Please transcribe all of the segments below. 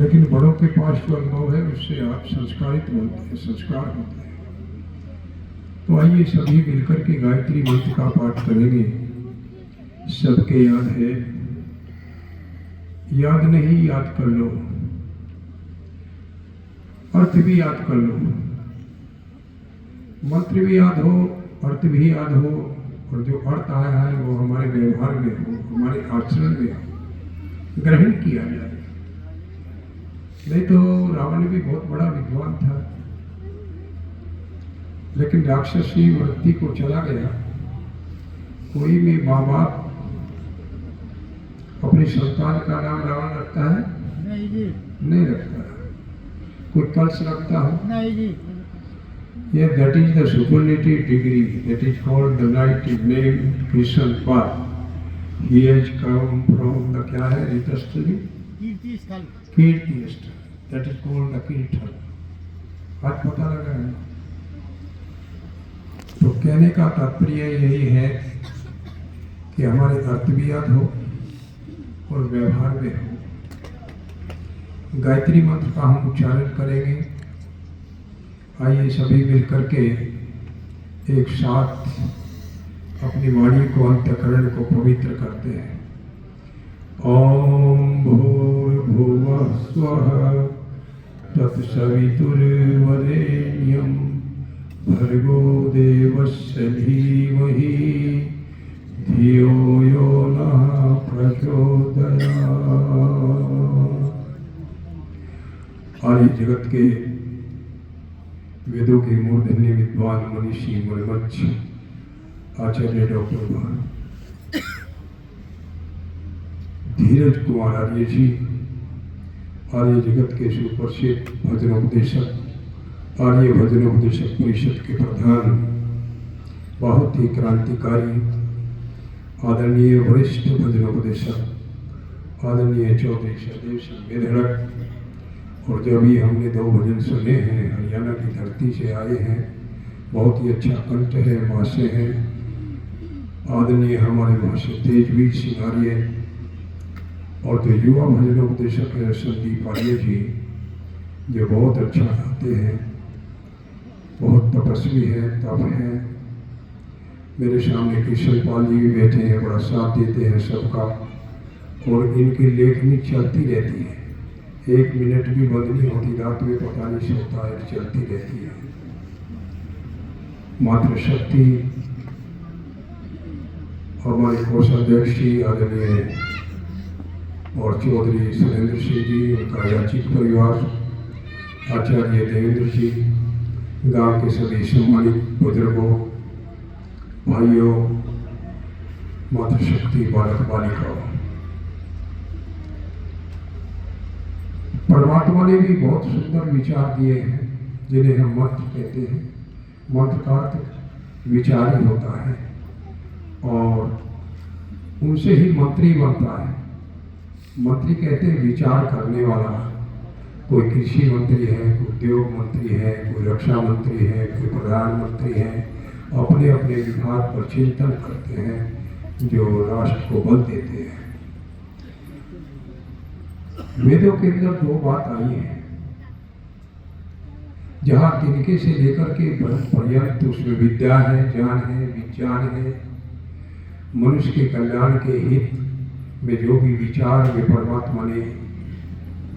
लेकिन बड़ों के पास जो अनुभव है उससे आप संस्कारित बनते हैं, संस्कार होते हैं। तो आइए सभी मिलकर के गायत्री मंत्र का पाठ करेंगे। सबके याद है? याद नहीं, याद कर लो, अर्थ भी याद कर लो। मंत्र भी याद हो, अर्थ भी याद हो, और जो अर्थ आया है वो हमारे व्यवहार में हो, हमारे आचरण में हो, ग्रहण किया जाए। नहीं तो रावण भी बहुत बड़ा विद्वान था, लेकिन राक्षसी वृत्ति को चला गया। कोई भी माँ बाप अपनी संतान का नाम रावण रखता है? नहीं जी, नहीं रखता। कोई कल्स रखता है? नहीं जी। Yeah, that is the superlative degree. That is called the right name Krishan Pal. He has come from the क्या है? ऋतस्थली कीर्ति स्थल। कीर्ति स्थल। That is called the कीर्तन। आज पता लगा है। तो कहने का तात्पर्य यही है कि हमारे अर्थ भी याद हो और व्यवहार में हो। गायत्री मंत्र का हम उच्चारण करेंगे। आइए सभी मिलकर के एक साथ अपनी वाणी को, अंतःकरण को पवित्र करते हैं। ओम भूर्भुवः स्वः तत्सवितुर्वरेण्यं भर्गो देवस्य धीमहि धियो यो नः प्रचोदयात्। और इस जगत के वेदों के मूर्धन्य विद्वान मनीषी मरमच्छ आचार्य डॉक्टर धीरज कुमार आर्य जी, आर्य जगत के सुप्रसिद्ध भजनोपदेशक, आर्य भजनोपदेशक परिषद के प्रधान, बहुत ही क्रांतिकारी आदरणीय वरिष्ठ भजनोपदेशक आदरणीय चौधरी सदेव सिंह मेधड़क, और जो भी हमने 2 भजन सुने हैं, हरियाणा की धरती से आए हैं, बहुत ही अच्छा कंठ है, मासे हैं। आदरणीय हमारे महाशय तेजवीर सिंह आर्य, और जो युवा भजनोपदेशक है संदीप आर्य जी, जो बहुत अच्छा गाते हैं, बहुत तपस्वी है, तप है। मेरे सामने कृष्ण पाल जी भी बैठे हैं, बड़ा साथ देते हैं सबका, और इनकी लेखनी चलती रहती है, 1 मिनट भी बंद नहीं होती। रात में पता नहीं चलता है, चलती रहती है। मातृशक्ति हमारे कोषाध्यक्ष जी आदरणीय और चौधरी सुरेंद्र सिंह जी, उनका याचिक परिवार, आचार्य देवेंद्र जी, गांव के सभी सम्मानित बुजुर्गों, भाइयों, मातृशक्ति बालक बालिकाओं, परमात्मा ने भी बहुत सुंदर विचार दिए हैं जिन्हें हम मंत्र कहते हैं। मंत्र का अर्थ विचार ही होता है, और उनसे ही मंत्री बनता है। मंत्री कहते हैं विचार करने वाला। कोई कृषि मंत्री है, कोई उद्योग मंत्री है, कोई रक्षा मंत्री है, कोई प्रधानमंत्री है, अपने अपने विभाग पर चिंतन करते हैं जो राष्ट्र को बल देते हैं। वेदों के अंदर 2 बात आई है, जहाँ तिनके से लेकर के पर्यंत उसमें विद्या है, ज्ञान है, विज्ञान है। मनुष्य के कल्याण के हित में जो भी विचार वे परमात्मा ने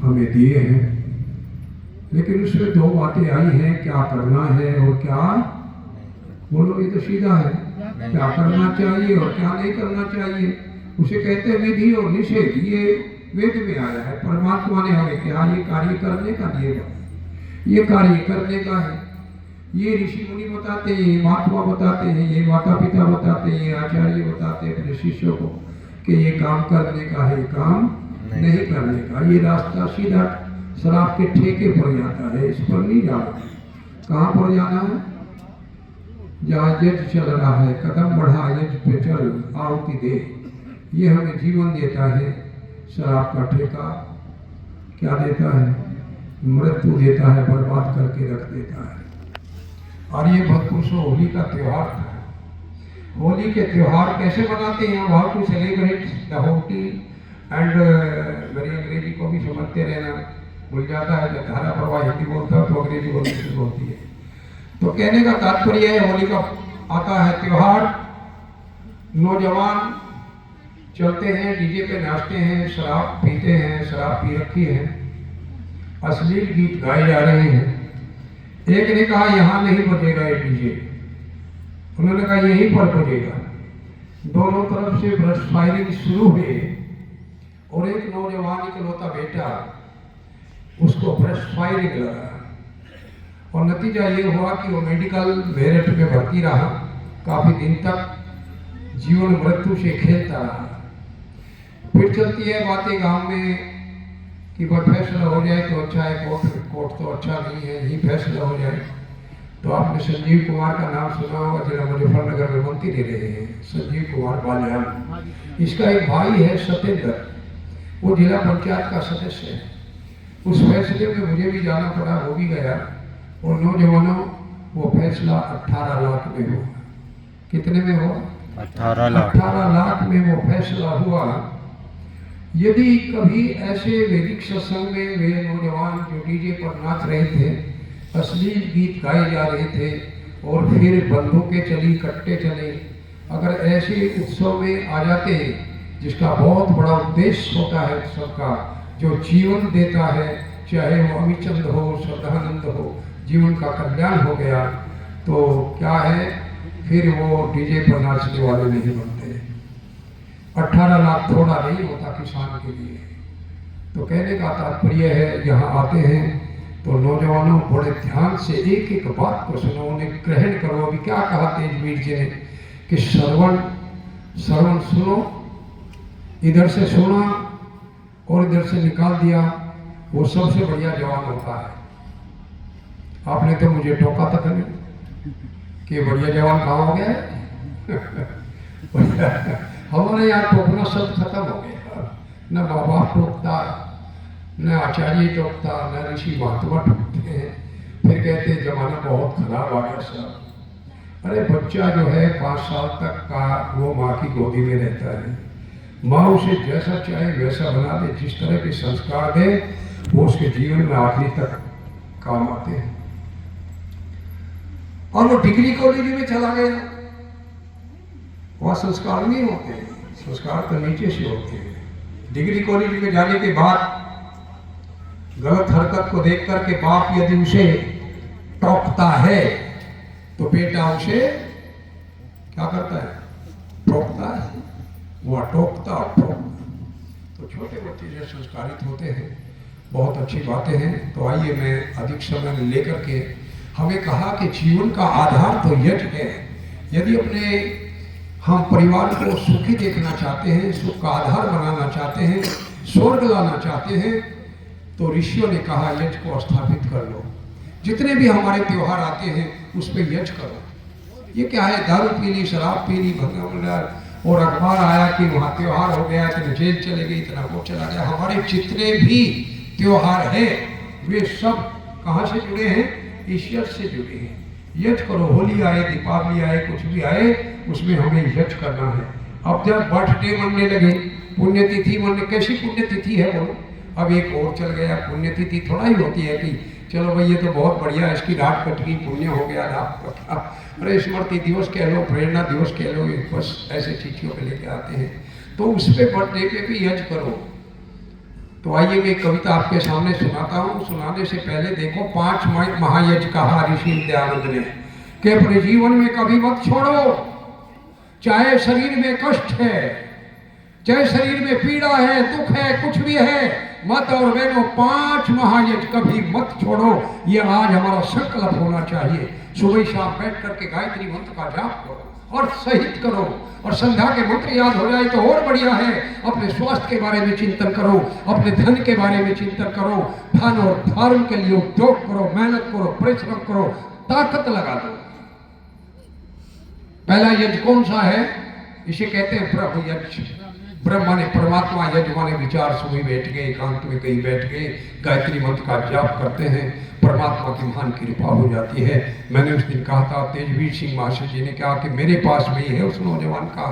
हमें दिए हैं, लेकिन उसमें 2 बातें आई हैं, क्या करना है और क्या, बोलो ये तो सीधा है, क्या करना चाहिए और क्या नहीं करना चाहिए। उसे कहते हैं विधि और निषेध, ये वेद में आया है। परमात्मा ने हमें क्या ये कार्य करने का दिया, ये कार्य करने का है। ये ऋषि मुनि बताते हैं, ये महात्मा बताते हैं, ये माता पिता बताते हैं, ये आचार्य बताते हैं अपने शिष्यों को कि ये काम करने का है, ये काम नहीं करने का। ये रास्ता सीधा शराब के ठेके पर जाता है, इस पर नहीं जाना। कहाँ पर जाना है? जहाँ यज्ञ चल रहा है, कदम बढ़ा यज्ञ पे चल, आहुति दे। ये हमें जीवन देता है। शराब का ठेका क्या देता है? मृत्यु देता है, बर्बाद करके रख देता है। और ये भक्तपुरुषों, होली का त्यौहार था। होली के त्यौहार कैसे मनाते हैं? How to celebrate the Holi and मेरी अंग्रेजी को भी समझते रहना। भूल जाता है, जब धारा प्रवाह हिंदी बोलता है तो अंग्रेजी बोलती होती है। तो कहने का तात्पर्य है, होली का आता है त्योहार, नौजवान चलते हैं, डीजे पे नाचते हैं, शराब पीते हैं, शराब पी रखी है, अश्लील गीत गाए जा रहे हैं। एक ने कहा यहाँ नहीं बजेगा ये डीजे, उन्होंने कहा यहीं पर बजेगा। दोनों तरफ से ब्रश फायरिंग शुरू हुई और एक नौजवान इकलौता बेटा, उसको ब्रश फायरिंग लगा और नतीजा ये हुआ कि वो मेडिकल मेरठ में भर्ती रहा, काफी दिन तक जीवन मृत्यु से खेलता रहा। फिर चलती है बातें गांव में कि बस फैसला हो जाए तो अच्छा है, कोर्ट तो अच्छा नहीं है, यही फैसला हो जाए। तो आपने संजीव कुमार का नाम सुना होगा, जिला मुजफ्फरनगर में मंत्री रहे हैं, संजीव कुमार बालियान। इसका एक भाई है सत्येंद्र, वो जिला पंचायत का सदस्य है। उस फैसले में मुझे भी जाना पड़ा, हो भी गया। और नौजवानों, वो फैसला 18 लाख में हुआ। कितने में हुआ? 18 लाख में वो फैसला हुआ। यदि कभी ऐसे वैदिक सत्संग में वे नौजवान जो डीजे पर नाच रहे थे, अश्लील गीत गाए जा रहे थे और फिर बंदूकें चली, कट्टे चले, अगर ऐसे उत्सव में आ जाते जिसका बहुत बड़ा उद्देश्य होता है उत्सव का, जो जीवन देता है, चाहे वो अमीचंद हो, श्रद्धानंद हो, जीवन का कल्याण हो गया, तो क्या है, फिर वो डीजे पर नाचने वाले नहीं बनते। 18 लाख थोड़ा नहीं होता किसान के लिए। तो कहने का तात्पर्य है, यहाँ आते हैं तो नौजवानों बड़े ध्यान से एक एक बात को सुनो, उन्हें ग्रहण करो। अभी क्या कहा तेजवीर जी ने कि श्रवण सुनो, इधर से सुना और इधर से निकाल दिया, वो सबसे बढ़िया जवान होता है। आपने तो मुझे टोका तक नहीं कि बढ़िया जवान कहाँ हो गया है। हमारे यहाँ टोकना शब्द खत्म हो गया, न माँ बाप टोकता, न आचार्य टोकता, न ऋषि महात्मा टोकते हैं। फिर कहते हैं जमाना बहुत खराब आ गया साहब। अरे बच्चा जो है 5 साल तक का, वो माँ की गोदी में रहता है, माँ उसे जैसा चाहे वैसा बना दे, जिस तरह के संस्कार दे, वो उसके जीवन में आखिरी तक काम आते हैं। और वो डिग्री कॉलेज में चला गया, वहाँ संस्कार नहीं होते, संस्कार तो नीचे से होते हैं। डिग्री कॉलेज में जाने के बाद गलत हरकत को देख करके बाप यदि उसे टोकता है तो बेटा उसे क्या करता है? टोकता है। वह टोकता और टोकता। तो छोटे बच्चे जो संस्कारित होते हैं, बहुत अच्छी बातें हैं। तो आइए मैं अधिक समय में लेकर के, हमें कहा कि जीवन का आधार तो यज्ञ है। यदि अपने हम परिवार को सुखी देखना चाहते हैं, सुख का आधार बनाना चाहते हैं, स्वर्ग लाना चाहते हैं, तो ऋषियों ने कहा यज्ञ को स्थापित कर लो। जितने भी हमारे त्योहार आते हैं उस पर यज्ञ करो। ये क्या है, दारू पी ली, शराब पी ली, और अखबार आया कि वहाँ त्योहार हो गया, इतने जेल चले गए, इतना वो चला गया। हमारे जितने भी त्योहार हैं वे सब कहाँ से जुड़े हैं? ईश्वर से जुड़े हैं। यज्ञ करो। होली आए, दीपावली आए, कुछ भी आए, उसमें हमें यज्ञ करना है। अब जब बर्थडे मनने लगे, पुण्यतिथि मनने, कैसी पुण्यतिथि है वो? अब एक और चल गया। पुण्यतिथि थोड़ा ही होती है कि चलो भाई ये तो बहुत बढ़िया है, इसकी रात कट गई, पुण्य हो गया, रात। अरे स्मृति दिवस कह लो, प्रेरणा दिवस कह लो, बस ऐसे तिथियों पे लेके आते हैं। तो उस पर बर्थडे पे भी यज्ञ करो। तो आइए मैं एक कविता आपके सामने सुनाता हूँ। सुनाने से पहले देखो, 5 महायज्ञ कहा ऋषि दयानंद ने कि अपने जीवन में कभी मत छोड़ो, चाहे शरीर में कष्ट है, चाहे शरीर में पीड़ा है, दुख है, कुछ भी है, मत और बहनों 5 महायज्ञ कभी मत छोड़ो। ये आज हमारा संकल्प होना चाहिए। सुबह शाम बैठ करके गायत्री मंत्र का जाप करो और सहित करो, और संध्या के मंत्र याद हो जाए तो और बढ़िया है। अपने स्वास्थ्य के बारे में चिंतन करो, अपने धन के बारे में चिंतन करो, धन और धर्म के लिए उद्योग करो, मेहनत करो, परिश्रम करो, ताकत लगा दो। पहला यज्ञ कौन सा है? इसे कहते हैं ब्रह्म यज्ञ। ब्रह्मा ने, परमात्मा, यज्ञ माने विचार, सुबह बैठ गए, एकांत में कहीं बैठ गए, गायत्री मंत्र का जाप करते हैं, परमात्मा की महान कृपा हो जाती है। मैंने उस दिन कहा था, तेजवीर सिंह महाशय जी ने कहा कि मेरे पास में ही है, उस नौजवान का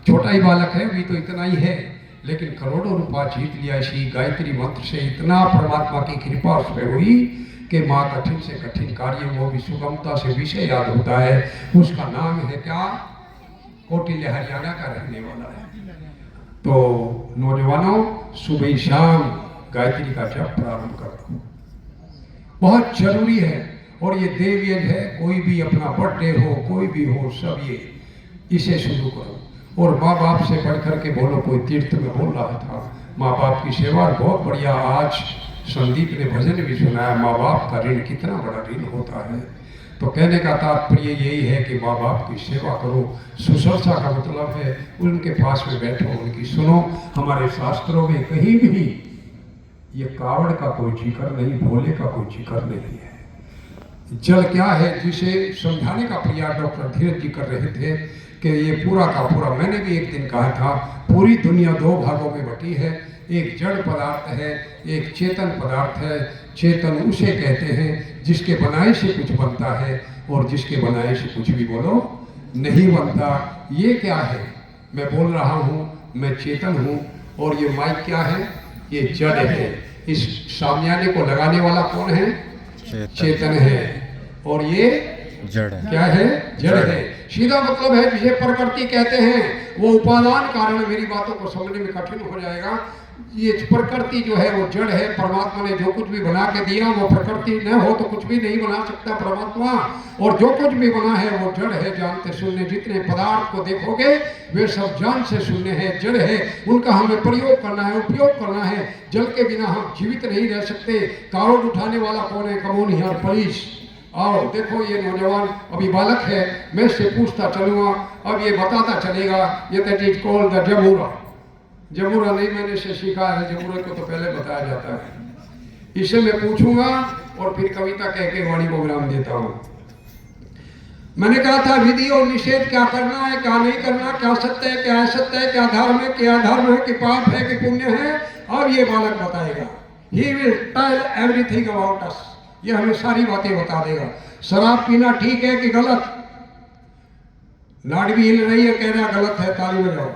छोटा ही बालक है, अभी तो इतना ही है, लेकिन करोड़ों रुपया जीत लिया इसी गायत्री मंत्र से। इतना परमात्मा की कृपा उस पर हुई कि माँ कठिन से कठिन कार्य वो भी सुगमता से विषय याद होता है। उसका नाम है क्या? कौटिल्य हरियाणा का रहने वाला है। तो नौजवानों, सुबह शाम गायत्री का जप प्रारंभ करो, बहुत जरूरी है। और ये देव यज्ञ है, कोई भी अपना बर्थडे हो, कोई भी हो, सब ये इसे शुरू करो। और माँ बाप से बढ़ कर के बोलो, कोई तीर्थ में बोल रहा था, माँ बाप की सेवा बहुत बढ़िया। आज संदीप ने भजन भी सुनाया, माँ बाप का ऋण कितना बड़ा ऋण होता है। तो कहने का तात्पर्य यही है कि माँ बाप की सेवा करो। सुसरसा का मतलब है उनके पास में बैठो, उनकी सुनो। हमारे शास्त्रों में कहीं भी ये कावड़ का कोई जिक्र नहीं, भोले का कोई जिक्र नहीं है। जल क्या है, जिसे समझाने का प्रयास डॉक्टर धीरज जी कर रहे थे कि ये पूरा का पूरा, मैंने भी एक दिन कहा था, पूरी दुनिया दो भागों में बटी है। एक जड़ पदार्थ है, एक चेतन पदार्थ है। चेतन उसे कहते हैं जिसके बनाए से कुछ बनता है, और जिसके बनाए से कुछ भी बोलो नहीं बनता। ये क्या है? मैं बोल रहा हूँ, मैं चेतन हूँ। और ये माइक क्या है? ये जड़ है। इस सामयाने को लगाने वाला कौन है? चेतन है। और ये जड़ है। क्या है? जड़ है। सीधा मतलब है जिसे प्रकृति कहते हैं। वो उपादान कारण मेरी बातों को समझने में कठिन हो जाएगा। ये प्रकृति जो है वो जड़ है। परमात्मा ने जो कुछ भी बना के दिया, वो प्रकृति न हो तो कुछ भी नहीं बना सकता परमात्मा। और जो कुछ भी बना है वो जड़ है, जानते सुनने। जितने पदार्थ को देखोगे वे सब जान से सुनने हैं, जड़ है। उनका हमें प्रयोग करना है, उपयोग करना है। जल के बिना हम जीवित नहीं रह सकते। कावड़ उठाने वाला कौन है? कमोनिहर पुलिस। आओ देखो, ये नौजवान अभी बालक है, मैं इससे पूछता चलूँगा, अब ये बताता चलेगा। ये दैट इज कॉल्ड द जमूरा। जमूरा नहीं, मैंने इसे सीखा है। जमूरे को तो पहले बताया जाता है। इसे मैं पूछूंगा और फिर कविता कह के वाणी को विराम देता हूँ। मैंने कहा था विधि और निषेध क्या करना है, क्या नहीं करना, क्या सत्य है, क्या असत्य है, क्या धर्म है, क्या अधर्म है, कि पाप है कि पुण्य है। अब ये बालक बताएगा। He will tell everything about us. ये हमें सारी बातें बता देगा। शराब पीना ठीक है कि गलत? लाड भी हिल रही है, कह रहा गलत है, ताली बजाओ।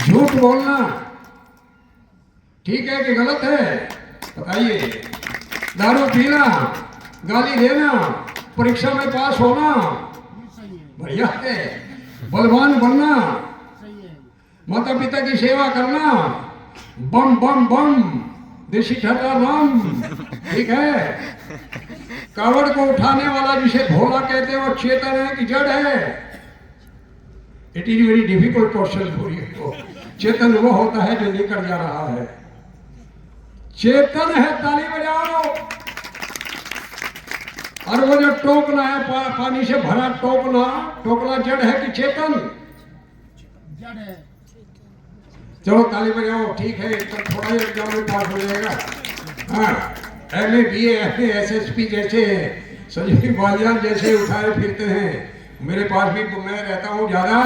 झूठ बोलना ठीक है कि गलत है? बताइए। दारू पीना, गाली देना, परीक्षा में पास होना बढ़िया है। बलवान बनना, माता पिता की सेवा करना, बम बम बम, देसी ठटा राम, ठीक है। कावड़ को उठाने वाला जिसे भोला कहते हैं, वो चेतन है कि जड़ है? It is very difficult question for you. Chetan वो होता है जो लेकर जा रहा है। चेतन है, ताली बजाओ। और वो जो टोकना है, पानी से भरा टोकना, टोकना जड़ है कि चेतन? जड़ है। चलो ताली बजाओ, ठीक है। तो थोड़ा ही एग्जाम में पास हो जाएगा। हाँ, MA BA FA SSP जैसे संजीव बालियान जैसे उठाए फिरते हैं। मेरे पास भी, मैं रहता हूँ ज़्यादा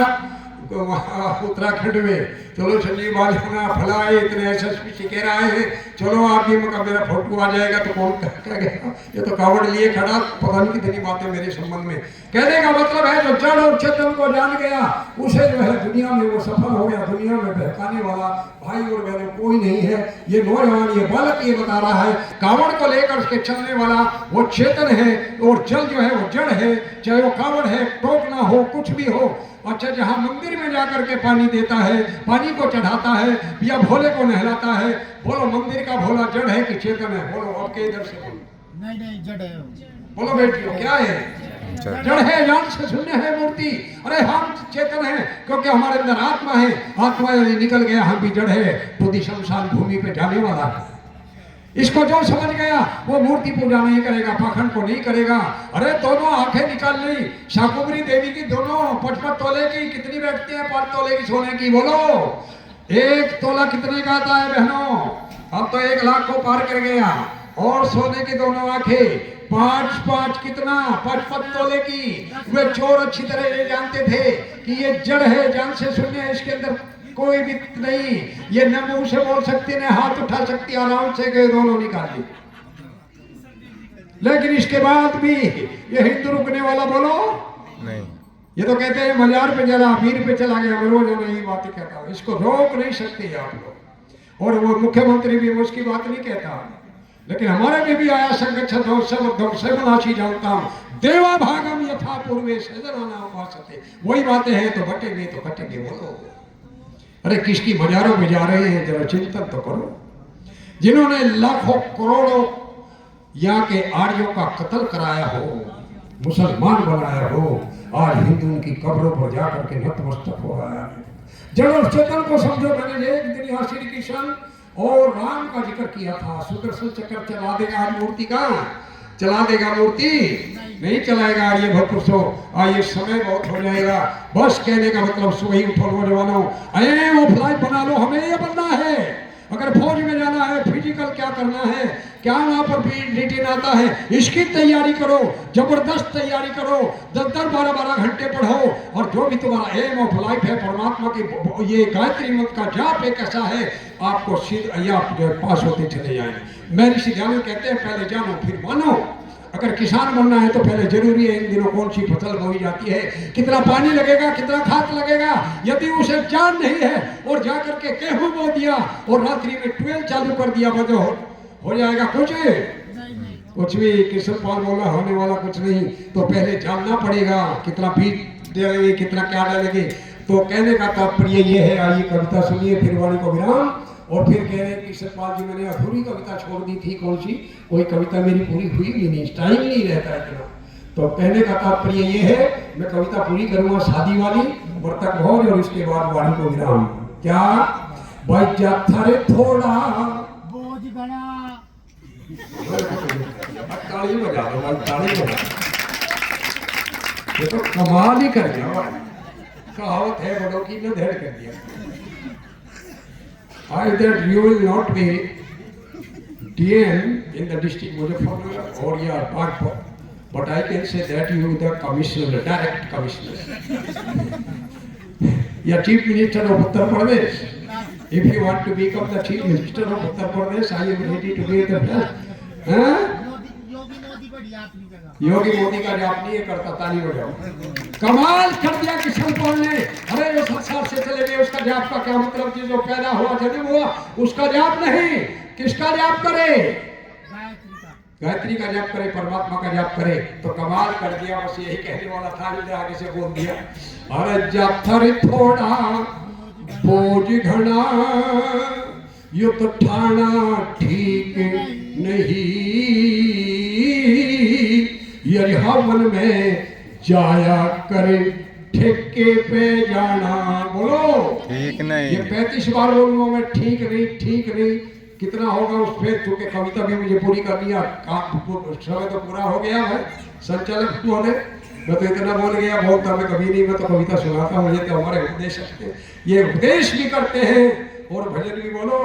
उत्तराखंड में। चलो संजीव बालियाना फला है, इतने SSP सिखे रहे हैं, चलो आप भी मेरा फोटो आ जाएगा तो कौन क्या गया, ये तो कावड़ लिए खड़ा, पता नहीं कितनी बातें मेरे संबंध में। कहने का मतलब है जो जड़ और चेतन को जान गया, उसे जो है दुनिया में वो सफल हो गया। दुनिया में बहकाने वाला भाई और बहनों कोई नहीं है। ये नौजवान, ये बालक ये बता रहा है, कावड़ को लेकर के चलने वाला वो चेतन है, और जल जो है वो जड़ है। चाहे वो कावड़ है, टोकना हो, कुछ भी हो। अच्छा, जहाँ मंदिर में जाकर के पानी देता है, पानी को चढ़ाता है, या भोले को नहलाता है, बोलो मंदिर का भोला जड़ है कि चेतन है? बोलो, आपके इधर से बोलो। नहीं जड़ है। बोलो बेटियों, क्या है? जड़ है। जान से शून्य है मूर्ति। अरे हम चेतन है क्योंकि हमारे अंदर आत्मा है। आत्मा यदि निकल गया, हम भी जड़ है, तो शमशान भूमि पे जाने वाला है। इसको जो समझ गया वो मूर्ति पूजा नहीं करेगा, पाखंड को नहीं करेगा। अरे दोनों आंखें निकाल ली शाकुंभरी देवी की, दोनों 55 तोले की। कितनी बैठती है 5 तोले की सोने की? बोलो, 1 तोला कितने का आता है बहनों? अब तो 1 लाख को पार कर गया। और सोने की दोनों आंखें 5 कितना? 55 तोले की। वे चोर अच्छी तरह ये जानते थे कि ये जड़ है, जान से शून्य, इसके अंदर कोई भी नहीं। ये न मुंह से बोल सकती, न हाथ उठा सकती, आराम से गए दोनों निकाल ली। लेकिन इसके बाद भी ये हिंदू रुकने वाला? बोलो नहीं। ये तो कहते हैं मजार पे चला, मीर पे चला गया, मैं रोज यही बातें कहता हूँ, इसको रोक नहीं सकते आप लोग। और वो मुख्यमंत्री भी उसकी बात नहीं कहता, लेकिन हमारे में भी आया संगठन सेवनाशी जानता हूँ देवा भागम यथा पूर्वे सजनाना उपासते। वही बातें हैं तो बटेंगे तो कटेंगे। बोलो अरे किसकी मजारों में जा रहे हैं, जरा चिंतन तो करो। जिन्होंने लाखों करोड़ों यहाँ के आर्यों का कत्ल कराया हो, मुसलमान बनाया हो, आज हिंदुओं की कब्रों पर जाकर के नतमस्तक हो रहा है। जड़ चेतन को समझो। मैंने एक दिन यहाँ श्री कृष्ण और राम का जिक्र किया था। सुदर्शन चक्र चला देगा मूर्ति का, चला देगा मूर्ति नहीं चलाएगा। ये भक्तों ये समय बहुत हो जाएगा। बस कहने का मतलब सुबह उठो नौजवानों, अरे वो फ्लाइट बना लो, हमें ये बनना है। अगर फौज में जाना है, फिजिकल क्या करना है, क्या वहां पर रिटेन आता है, इसकी तैयारी करो, जबरदस्त तैयारी करो, 10-10 12-12 घंटे पढ़ो। और जो भी तुम्हारा एम ऑफ लाइफ है, परमात्मा की ये गायत्री मंत्र का जाप एक ऐसा है, आपको सिद्ध या पास होते चले जाएंगे। महर्षि सिद्धानंद कहते हैं पहले जानो फिर मानो। अगर किसान बनना है तो पहले जरूरी है इन दिनों कौन सी फसल बोई जाती है, कितना पानी लगेगा, कितना खाद लगेगा। यदि उसे जान नहीं है और जाकर के गेहूं बो दिया और रात्रि में 12 चालू कर दिया, तो हो जाएगा कुछ भी। किशन पाल बोला होने वाला कुछ नहीं। तो पहले जानना पड़ेगा कितना बीज डालेंगे, कितना क्या डालेंगे। तो कहने का तात्पर्य ये है। आइए कविता सुनिए, फिर वाणी को विराम। और फिर कह रहे हैं कि सतपाल जी मैंने अधूरी कविता छोड़ दी थी, कौन सी, कोई कविता मेरी पूरी हुई भी नहीं, टाइम नहीं रहता इतना। तो कहने का तात्पर्य ये है, मैं कविता पूरी करूंगा शादी वाली, वर्तक भोज, और इसके बाद वाणी को विराम। क्या भाई जाता रे थोड़ा बोझ गणा, ताली बजा दो भाई, ताली बजा। ये तो कमाल ही कर दिया, कहावत है बड़ों की, ने धेड़ कर दिया। I that you will not be DM in the district Muzaffarnagar or your part, but I can say that you the commissioner, direct commissioner. Your chief minister of Uttar Pradesh. If you want to become the chief minister of Uttar Pradesh, I am ready to be the best. योगी मोदी का जाप नहीं करता, ताली बजाओ। कमाल कर दिया किशन पाल ने। अरे वो 7 साल से चले गए, उसका जाप का क्या मतलब, जो पैदा हुआ जन्म हुआ उसका जाप नहीं, किसका जाप करे, गायत्री का जाप करे, परमात्मा का जाप करे। तो कमाल कर दिया। बस यही कहने वाला था, मैंने आगे से बोल दिया। अरे जाप थोड़े थोड़ा बोझ घना, ये तो ठाना ठीक नहीं, यदि हवन में जाया करे ठेके पे जाना। बोलो ठीक नहीं। ये 35 बार बोलूंगा मैं, ठीक नहीं, ठीक नहीं। कितना होगा उस पे, क्योंकि कविता भी मुझे पूरी करनी है, समय तो पूरा हो गया है। संचालक बोले मैं तो इतना बोल गया, बोलता मैं कभी नहीं, मैं तो कविता सुनाता हूँ। ये तो हमारे उपदेश ये उपदेश भी करते हैं और भजन भी। बोलो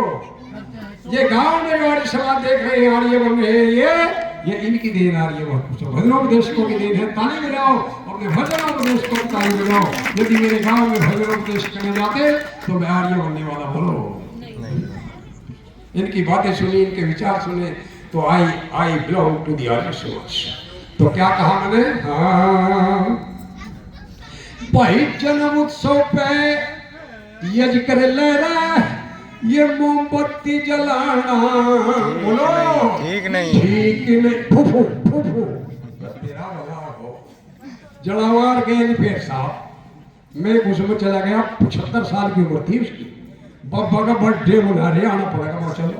ये गांव में जो आर्य समाज देख रहे हैं, आर्य बन रहे हैं, ये इनकी देन आ रही है। बहुत कुछ भजनोपदेशकों की देन है। ताली बजाओ अपने भजनोपदेशकों को, ताली बजाओ। यदि मेरे गांव में भजनोपदेश करने जाते तो मैं आर्य बनने वाला। बोलो इनकी बातें सुनी, इनके विचार सुने तो I belong to the Arya Samaj. तो क्या कहा मैंने, हाँ भाई जन्म उत्सव पे यज कर ले रहा, ये मोमबत्ती जलाना। बोलो ठीक नहीं, ठीक नहीं। फूफू फूफू तेरा भला हो। जलावार गए फिर साहब, मैं उसमें चला गया। 75 साल की उम्र थी उसकी। बाबा का बर्थडे मना रहे, आना पड़ेगा। चलो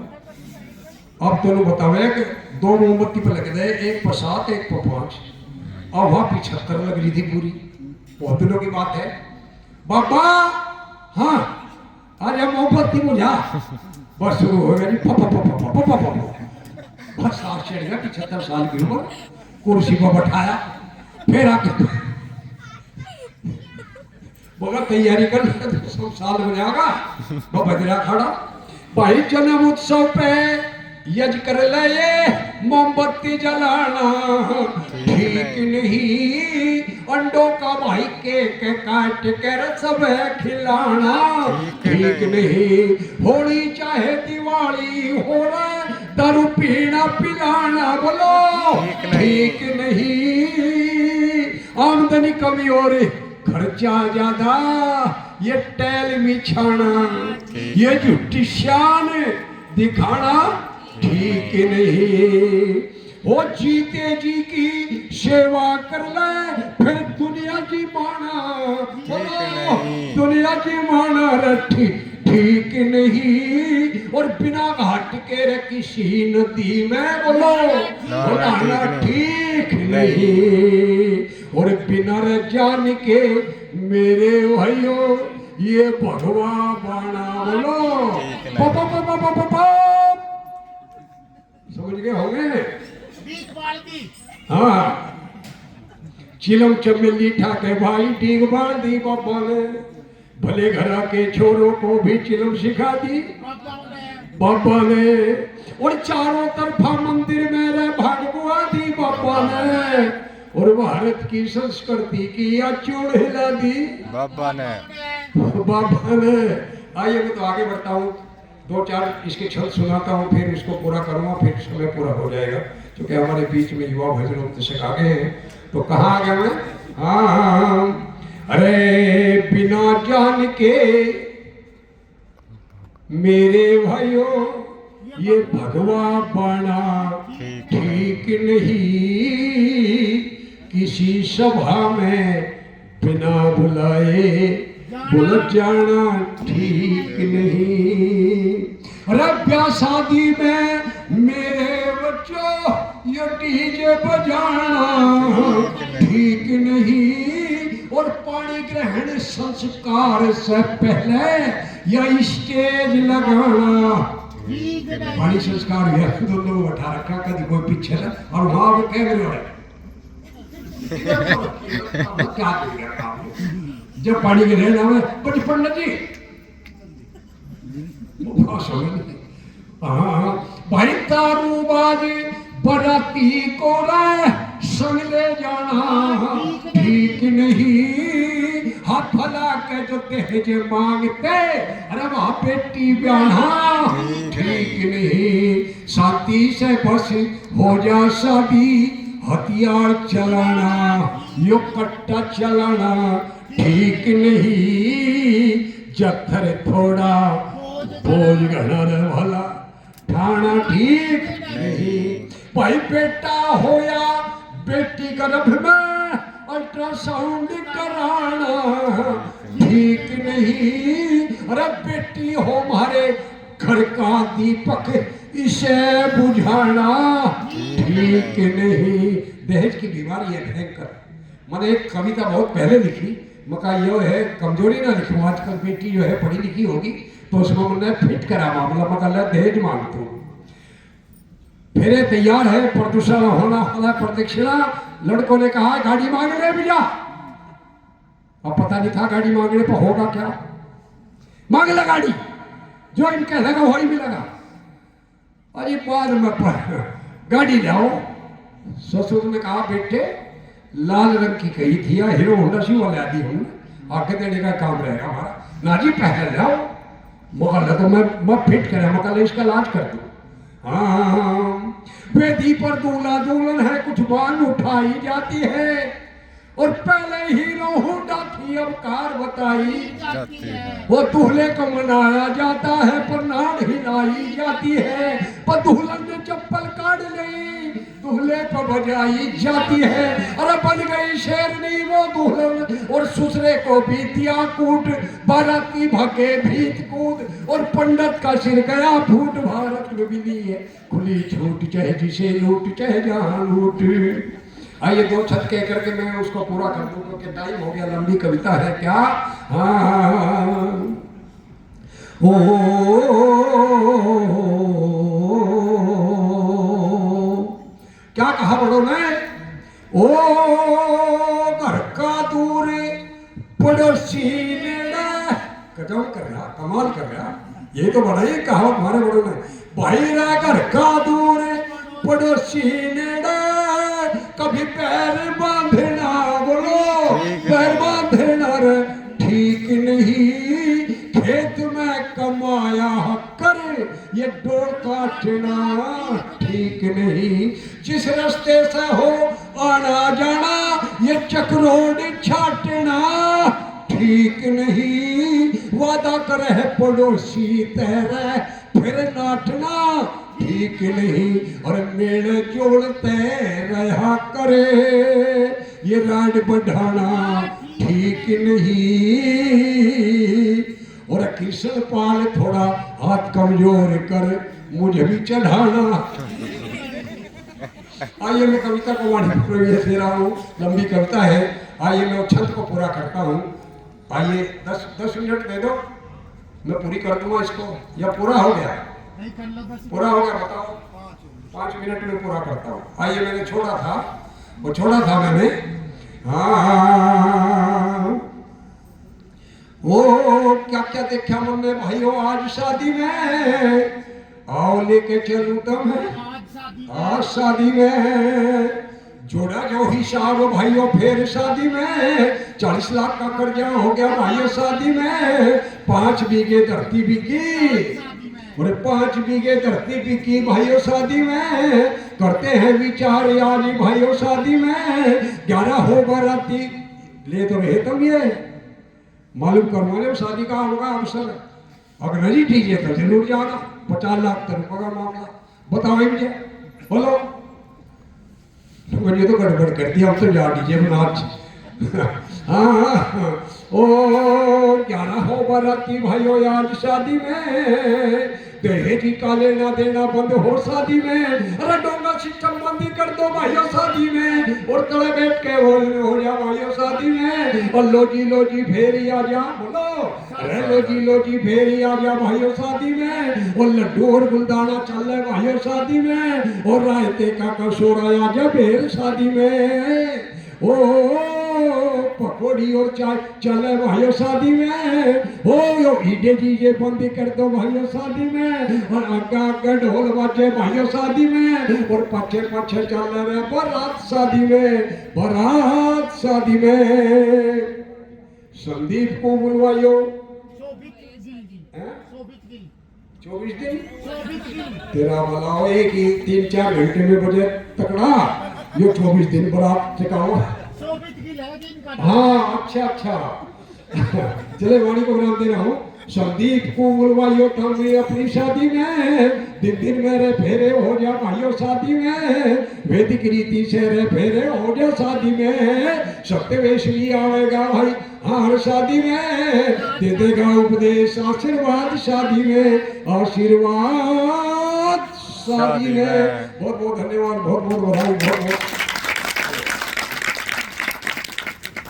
अब दोनों बतावे कि 2 मोमबत्ती पे लगे थे, एक पर 7 एक पर 5, और वहां 75 लग रही थी पूरी। बहुत दिनों की बात है। बाबा हाँ अरे मोमबत्ती बुझा, बस शुरू हो गया जी। बस साफ चढ़ गया। 75 साल की उम्र, कुर्सी पर बैठाया, फिर आके बोला तैयारी कर, 100 साल हो जाएगा। वो बजरा खड़ा, भाई जन्म उत्सव पे यज कर ले, मोमबत्ती जलाना ठीक नहीं, अंडों का भाई केक काट कर सब खिलाना ठीक नहीं, होली चाहे दिवाली हो रहा दारू पीना पिलाना। बोलो ठीक नहीं। आमदनी कमी हो रही, खर्चा ज्यादा, ये टैल मिछाना, ये झूठी शान दिखाना ठीक नहीं। वो जीते जी की सेवा कर ले, फिर दुनिया की माना, दुनिया की माना रठी ठीक नहीं। और बिना घाट के रे किसी नदी में बोलो नहाना ठीक नहीं। और बिना रे जान के मेरे भाइयों ये भगवा बाणा बोलो पापा पापा पापा पापा, समझ गए होंगे? हाँ, चिलम चमेली ठाके भाई डीग बांध दी बाबा ने, भले घरा के छोरों को भी चिलम सिखा दी बाबा ने। और चारों तरफा मंदिर में रे भगवा दी बाबा ने, और भारत की संस्कृति की आचूड़ हिला दी बाबा ने। आइए मैं तो आगे बढ़ता हूँ, दो चार इसके छल सुनाता हूँ, फिर इसको पूरा करूँगा, फिर समय पूरा हो जाएगा। क्योंकि हमारे बीच में युवा भजन उपदेशक आ गए हैं। तो कहाँ आ गया मैं? हाँ, अरे बिना जान के मेरे भाइयों ये भगवा बाणा ठीक नहीं। किसी सभा में बिना बुलाए बुलट जाना ठीक नहीं। अरे ब्याह शादी में मेरे बच्चों ये डीजे बजाना ठीक नहीं। और पानी ग्रहण संस्कार से पहले या स्टेज लगाना पानी संस्कार यह दोनों बैठा रखा, कभी कोई पीछे था और वहां पे कैमरे वाले क्या करेगा जब पानी के रहना में बड़ी पंडित जी भाई तारू बाज बराती को संग ले जाना ठीक नहीं। हाथ फैला के जो दहेज मांगते अरे वहां बेटी ब्याना ठीक नहीं। शादी से बस हो जा शादी, हथियार चलाना यो कट्टा चलाना ठीक नहीं। जत्थर थोड़ा बोझ घना भला ठाना ठीक नहीं। भाई बेटा होया बेटी गर्भ में अल्ट्रासाउंड कराना ठीक नहीं। अरे बेटी हो हमारे घर का दीपक इसे बुझाना ठीक नहीं। दहेज की बीमारी है भयंकर। मैंने एक कविता बहुत पहले लिखी, मका यो है कमजोरी ना लिखूं, आजकल बेटी जो है पढ़ी लिखी होगी तो उसको मैंने फिट करा मामला, मका दहेज मांगता हूँ। फिर तैयार है प्रदूषण होना वाला प्रदक्षिणा। लड़कों ने कहा गाड़ी मांग ले भैया, अब पता नहीं था गाड़ी मांगने पर होगा क्या। मांग ला गाड़ी, जो इनका लगा वही मिलेगा। अरे बाद में गाड़ी लाओ। ससुर ने कहा बेटे लाल रंग की कही थी या हीरो होंडा सी वाले आदि हमने आके देने का काम रहेगा हमारा। नाजी पहले लाओ मकाला तो मैं फिट करा, मकाला इसका इलाज कर दूं। हाँ, वेदी पर दूल्हा दुल्हन है, कुछ बांध उठाई जाती है और पहले हीरो होंडा थी अब कार बताई जाती है। वो दूल्हे को मनाया जाता है पर नाड़ हिलाई जाती है। पर दुल्हन ने चप्पल काट ली दूल्हे पर बजाई जाती है। अरे बन गई शेरनी वो दुल्हन और ससुरे को भी दिया कूट। बाराती भागे भीत कूद और पंडित का सिर गया फूट। भारत में मिली है खुली छूट, चाहे जिसे लूट चाहे जहां लूट। आइए दो छत कह करके मैं उसको पूरा कर दूं क्योंकि टाइम हो गया, लंबी कविता है क्या। हाँ ओ क्या कहा बड़ों ने, ओ घर का दूर पड़ोसी नेड़ा। कदम कर रहा, कमाल कर रहा, ये तो बड़ा ही कहा हमारे बड़ों ने। भाई रा घर का दूर पड़ोसी नेड़ा, कभी पैर बांधना बोलो पैर बांधना रे ठीक नहीं। खेत में कमाया कर ये डोर काटना ठीक नहीं। जिस रास्ते से हो आना जाना ये चक्रोड छाटना ठीक नहीं, वादा करे पड़ोसी तेरे फिर नाटना ठीक नहीं, और मेल जोड़ते रहा करे ये राड बढ़ाना ठीक नहीं। और कृष्ण पाल थोड़ा हाथ कमजोर कर मुझे भी चढ़ाना। आइए मैं कविता को वाणी प्रवेश दे रहा हूँ, लंबी कविता है। आइए मैं छंद को पूरा करता हूँ। आइए 10 मिनट दे दो, मैं पूरी कर दूंगा इसको, या पूरा हो गया? नहीं कर लो, पूरा हो गया, बताओ। 5 मिनट में पूरा करता हूँ। आइए मैंने छोड़ा था, वो छोड़ा था मैंने। हाँ वो क्या क्या देखा मन में भाइयों आज शादी में, आओ लेके चलूं तुम्हें आज शादी में। जोड़ा जो हिसाब भाइयों फिर शादी में, 40 लाख का कर्जा हो गया भाइयों शादी में। 5 बीघे धरती बिकी, और 5 बीघे धरती बिकी भाइयों शादी में। करते हैं विचार आज भाइयों शादी में, 11 हो बाराती ले तो रहे तुम ये मालूम करवाने शादी का होगा अवसर। अगर नहीं ठीक है तो जरूर जाना, 50 लाख रुपये का मामला। बताओ मुझे, बोलो। मुझे तो गड़बड़ कर दिया, हम तो जा दीजिए नाच। हाँ ओ 11 हो बाराती भाइयों आज शादी में, दहेज का लेना देना बंद हो शादी में। अरे डोंगा सिस्टम बंदी कर दो भाइयों शादी में, और तले बैठ के हो जा भाइयों शादी में। और लो जी फेरी आ जा, बोलो। अरे लो जी फेरी आ जा भाइयों शादी में। और लड्डू और गुलदाना चल रहे भाइयों शादी में, और रायते का कसोरा आ जा फिर शादी में। ओ पकौड़ी और चाय चले भाइयों शादी में। ओ यो ईडे डीजे बंदी कर दो भाइयों शादी में, और आगा आगा ढोल बाजे भाइयों शादी में। और पछे पछे चल रहे बारात शादी में, बारात शादी में। संदीप को बुलवाइयो। 24 दिन तेरा भला हो, एक ही 3-4 घंटे में बजे तकड़ा, ये 24 दिन बारात टिकाओ। हाँ अच्छा चले वाणी को नाम दे रहा हूँ। संदीप को बुलवाइयो तभी अपनी शादी में, दिन मेरे फेरे हो जा भाइयों शादी में। वैदिक रीति से रे फेरे हो जा शादी में। सत्यवेश भी आएगा भाई हर शादी में, दे देगा उपदेश आशीर्वाद शादी में, आशीर्वाद शादी में। बहुत बहुत धन्यवाद, बहुत बहुत बधाई, बहुत बहुत